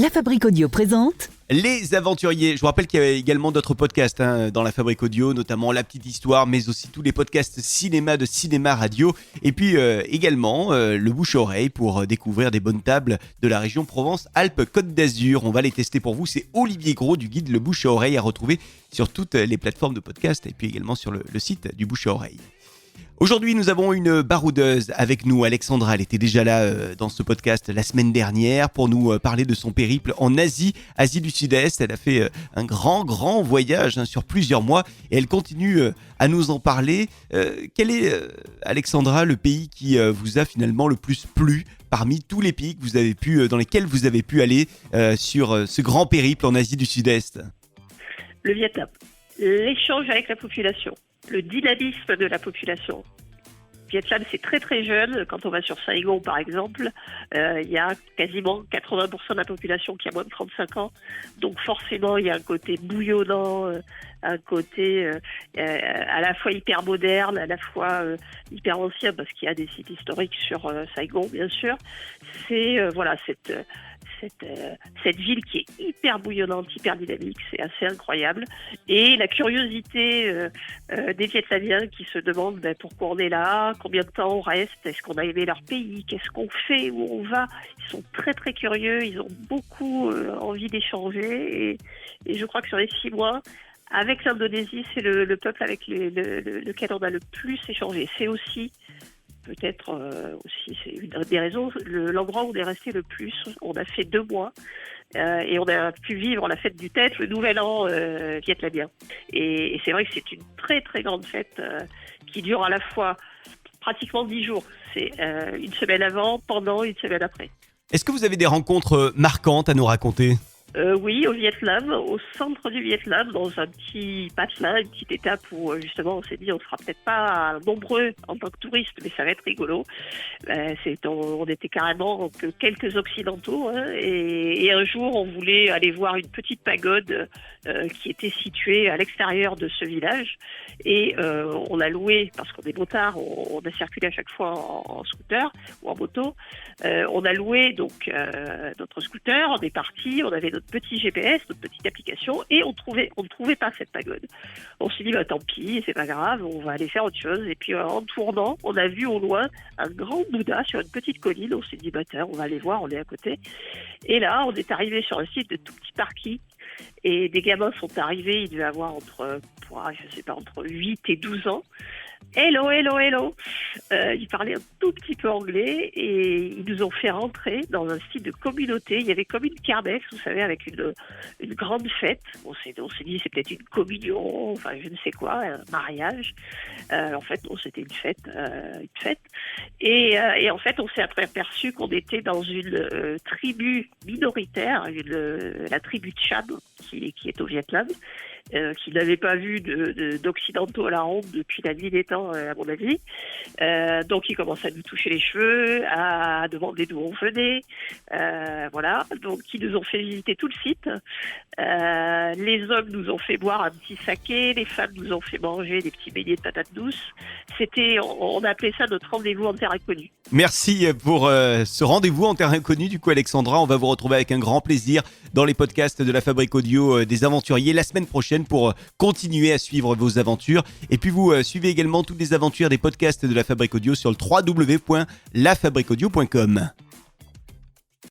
La Fabrique Audio présente Les Aventuriers. Je vous rappelle qu'il y a également d'autres podcasts dans la Fabrique Audio, notamment La Petite Histoire, mais aussi tous les podcasts cinéma de Cinéma Radio. Et puis également le bouche-oreille pour découvrir des bonnes tables de la région Provence-Alpes-Côte d'Azur. On va les tester pour vous. C'est Olivier Gros du guide Le Bouche-oreille à retrouver sur toutes les plateformes de podcast et puis également sur le site du Bouche-oreille. Aujourd'hui, nous avons une baroudeuse avec nous, Alexandra. Elle était déjà là dans ce podcast la semaine dernière pour nous parler de son périple en Asie du Sud-Est. Elle a fait un grand voyage sur plusieurs mois et elle continue à nous en parler. Quel est, Alexandra, le pays qui vous a finalement le plus plu parmi tous les pays que vous avez dans lesquels vous avez pu aller sur ce grand périple en Asie du Sud-Est? Le Vietnam. L'échange avec la population. Le dynamisme de la population. Vietnam, c'est très jeune. Quand on va sur Saigon, par exemple, il y a quasiment 80% de la population qui a moins de 35 ans. Donc forcément, il y a un côté bouillonnant, un côté à la fois hyper moderne, à la fois hyper ancien, parce qu'il y a des sites historiques sur Saigon, bien sûr. C'est cette ville qui est hyper bouillonnante, hyper dynamique, c'est assez incroyable. Et la curiosité des Vietnamiens qui se demandent pourquoi on est là, combien de temps on reste, est-ce qu'on a aimé leur pays, qu'est-ce qu'on fait, où on va. Ils sont très curieux, ils ont beaucoup envie d'échanger. Et je crois que sur les 6 mois, avec l'Indonésie, c'est le peuple avec lequel on a le plus échangé. C'est aussi... Peut-être aussi, c'est une des raisons, l'endroit où on est resté le plus. On a fait 2 mois et on a pu vivre la fête du Tet, le nouvel an vietnamien. Et c'est vrai que c'est une très grande fête qui dure à la fois pratiquement 10 jours. C'est une semaine avant, pendant, une semaine après. Est-ce que vous avez des rencontres marquantes à nous raconter ? Oui, au Vietnam, au centre du Vietnam, dans un petit patelin, une petite étape où justement on s'est dit on sera peut-être pas nombreux en tant que touristes, mais ça va être rigolo. On était carrément que quelques occidentaux et un jour on voulait aller voir une petite pagode qui était située à l'extérieur de ce village et on a loué, parce qu'on est motards, on a circulé à chaque fois en scooter ou en moto, on a loué donc notre scooter, on est parti, on avait notre petit GPS, notre petite application, et on ne trouvait pas cette pagode. On s'est dit, tant pis, c'est pas grave, on va aller faire autre chose. Et puis en tournant, on a vu au loin un grand Bouddha sur une petite colline. On s'est dit, tiens, on va aller voir, on est à côté. Et là, on est arrivé sur un site de tout petit parking. Et des gamins sont arrivés, ils devaient avoir entre 8 et 12 ans. Hello. Ils parlaient un tout petit peu anglais et ils nous ont fait rentrer dans un site de communauté. Il y avait comme une kermesse, vous savez, avec une grande fête. On s'est dit c'est peut-être une communion, enfin je ne sais quoi, un mariage. En fait, non, c'était une fête. Et en fait, on s'est aperçu qu'on était dans une tribu minoritaire, la tribu Cham, qui est au Vietnam. Qui n'avait pas vu d'occidentaux à la ronde depuis la nuit des temps, à mon avis. Donc, ils commençaient à nous toucher les cheveux, à demander d'où on venait. Voilà. Donc, ils nous ont fait visiter tout le site. Les hommes nous ont fait boire un petit saké. Les femmes nous ont fait manger des petits beignets de patates douces. On appelait ça notre rendez-vous en terre inconnue. Merci pour ce rendez-vous en terre inconnue. Du coup, Alexandra, on va vous retrouver avec un grand plaisir dans les podcasts de la Fabrique Audio des Aventuriers la semaine prochaine pour continuer à suivre vos aventures. Et puis vous suivez également toutes les aventures des podcasts de la Fabrique Audio sur le www.lafabriqueaudio.com.